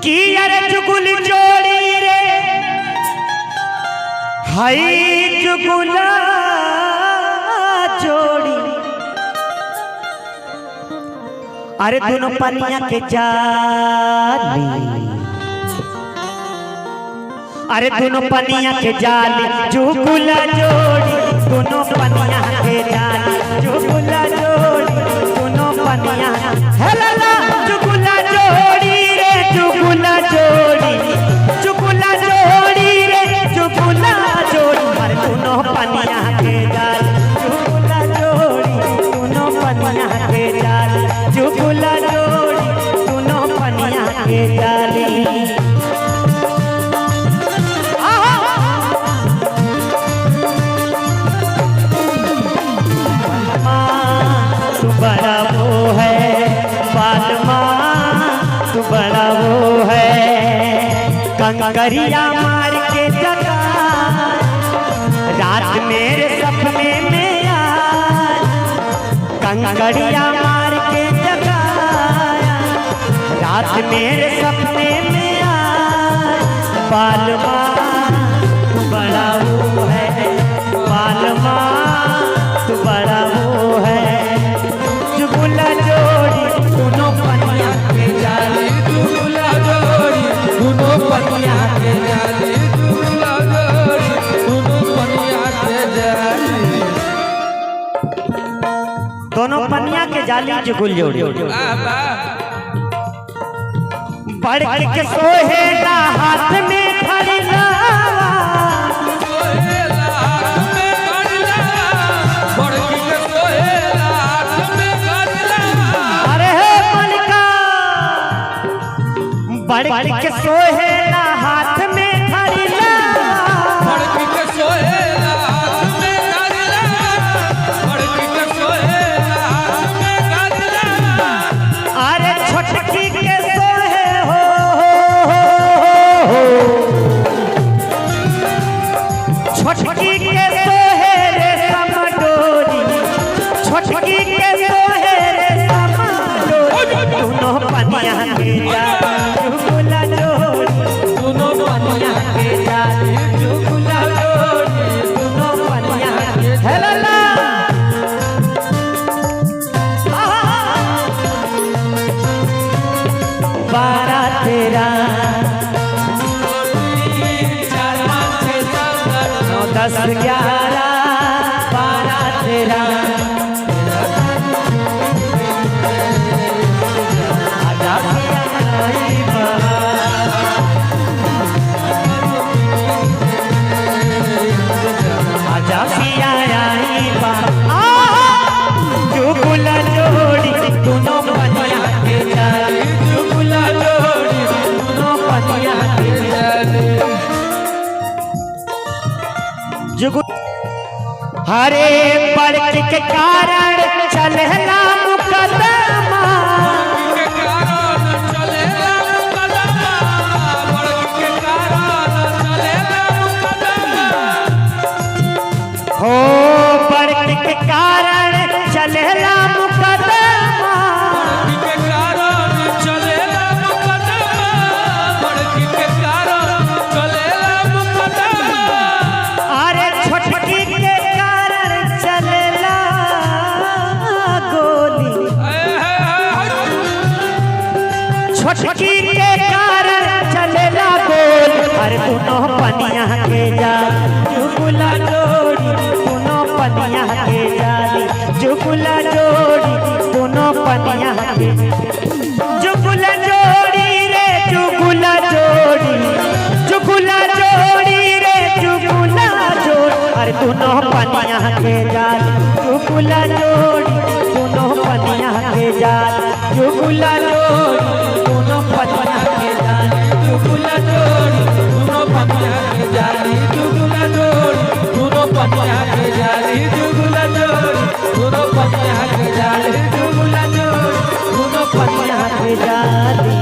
की अरे जुगुल जोड़ी रे हाई जुगुला जोड़ी। अरे दोनों पनिया के जाली, अरे दोनों पनिया के जाली जुगुला जोड़ी। दोनों पनिया के जाली जुगुला जोड़ी। दोनों पनिया हेला जुगुला जोड़ी रे जुगुला जोड़ी। जुगुला जोड़ी रे जुगुला जोड़ी। अरे दोनों पनिया के जाली जुगुला जोड़ी। दोनों पनिया के जाली जुगुला जोड़ी। दोनों पनिया के जाली। बड़ा वो है बालमा तू बड़ा वो है। कंकरिया मार के जगा रात मेरे सपने में आया। कंकरिया मार के जगा रात मेरे सपने में आया। बालमा तू बड़ा वो है बालमा तू बड़ा वो है। जुगुला जोड़ी दोनों पनिया के जाली जुगुला जोड़ी। दोनों पनिया के जाली जुगुला जोड़ी। दोनों पनिया के जाली। दोनों पनिया के जाली जुगुल जोड़ी। बढ़ के सोहेला हाथ में खड़ीला। बढ़ के सोहेला हाथ में धरिला। बढ़ के सोहेला हाथ में धरिला। बढ़ के सोहेला हाथ में धरिला। अरे छोटकी के सोहे हो छोटकी के सोहे रे समडोरी। छोटकी के सोहे रे समडोरी। दोनों पनिया के जाली जुगुला जोड़ी। दोनों पनिया के जाली जुगुला जोड़ी। दोनों पनिया के हेला बारह तेरा 9 10 11 12 13। जुगुला जोड़ी दोनों पनिया के जाली जुगुला जोड़ी। दोनों पनिया के जाली हरे बढ़ के कारण चलना मुकदमा। के कारण चलेला मुकदमा। बढ़ के कारण चलेला मुकदमा। हो बढ़ के कारण चलना मुकदमा। बढ़ के कारण चलेला मुकदमा। बढ़ के कारण चलेला मुकदमा। अरे छोटकी के कारण चलेला गोली। छोटकी के कारण चलेला गोली। अरे दोनों पनिया के जाली जुगुला जोड़ी। दोनों पनिया के जाली जुगुला जोड़ी। दोनों पनिया के जुगुला जोड़ी रे जुगुला जोड़ी। जुगुला जोड़ी रे जुगुला जोड़ी। अरे दोनों पनिया के जाली जुगुला जोड़ी। दोनों पनिया के जाली जुगुला जोड़ी। दोनों पनिया के जाली जुगुला जोड़ी। दोनों पनिया के जाली जुगुला जोड़ी। दोनों पनिया के जाली जुगुला जोड़ी। दोनों पनिया के जाली जुगुला जोड़ी। दोनों पनिया के जाली।